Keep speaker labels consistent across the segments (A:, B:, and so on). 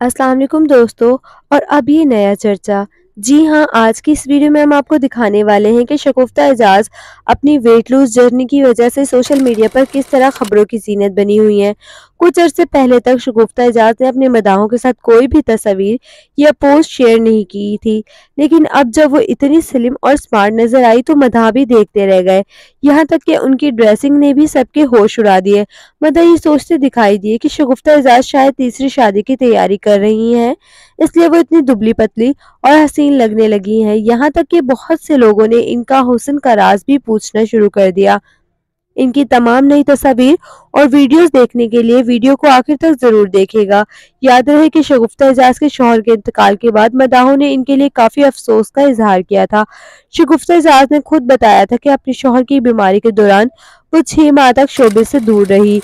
A: अस्सलाम वालेकुम दोस्तों। और अब ये नया चर्चा। जी हाँ, आज की इस वीडियो में हम आपको दिखाने वाले हैं कि शगुफ्ता एजाज अपनी वेट लूज जर्नी की वजह से सोशल मीडिया पर किस तरह खबरों की ज़ीनत बनी हुई हैं। कुछ अरसे पहले तक शगुफ्ता एजाज ने अपने मदाहों के साथ कोई भी तस्वीर या पोस्ट शेयर नहीं की थी, लेकिन अब जब वो इतनी स्लिम और स्मार्ट नजर आई तो मदाह भी देखते रह गए। यहाँ तक कि उनकी ड्रेसिंग ने भी सबके होश उड़ा दिए। मदाह ये सोचते दिखाई दिए कि शगुफ्ता एजाज शायद तीसरी शादी की तैयारी कर रही हैं, इसलिए वो इतनी दुबली पतली और हसीन लगने लगी हैं। यहाँ तक कि बहुत से लोगों ने इनका हुस्न का राज भी पूछना शुरू कर दिया। इनकी तमाम नई तस्वीर और वीडियोस देखने के लिए वीडियो को आखिर तक जरूर देखेगा। याद रहे कि शगुफ्ता एजाज के शौहर के इंतकाल के बाद मदाहों ने इनके लिए काफी अफसोस का इजहार किया था। शगुफ्ता एजाज ने खुद बताया था कि अपने शौहर की बीमारी के दौरान वो 6 माह तक शोबे से दूर रही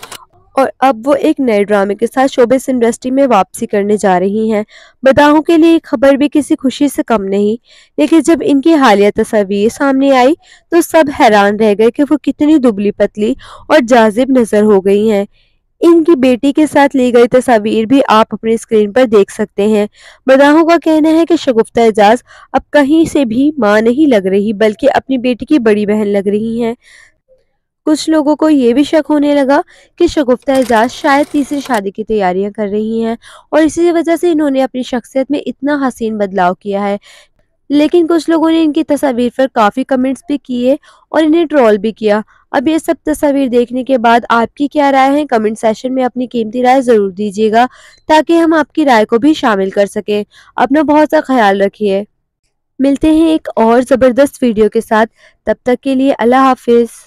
A: और अब वो एक नए ड्रामे के साथ शोबिस इंडस्ट्री में वापसी करने जा रही हैं। मदाहों के लिए ये खबर भी किसी खुशी से कम नहीं, लेकिन जब इनकी हालिया तस्वीर सामने आई तो सब हैरान रह गए कि वो कितनी दुबली पतली और जाजिब नजर हो गई हैं। इनकी बेटी के साथ ली गई तस्वीर भी आप अपनी स्क्रीन पर देख सकते हैं। मदाहों का कहना है कि शगुफ्ता एजाज अब कहीं से भी मां नहीं लग रही, बल्कि अपनी बेटी की बड़ी बहन लग रही हैं। कुछ लोगों को ये भी शक होने लगा कि शगुफ्ता एजाज शायद तीसरी शादी की तैयारियां कर रही हैं और इसी वजह से इन्होंने अपनी शख्सियत में इतना हसीन बदलाव किया है। लेकिन कुछ लोगों ने इनकी तस्वीर पर काफ़ी कमेंट्स भी किए और इन्हें ट्रोल भी किया। अब ये सब तस्वीर देखने के बाद आपकी क्या राय है? कमेंट सेशन में अपनी कीमती राय ज़रूर दीजिएगा, ताकि हम आपकी राय को भी शामिल कर सकें। अपना बहुत सा ख्याल रखिए। मिलते हैं एक और ज़बरदस्त वीडियो के साथ। तब तक के लिए अल्लाह हाफिज़।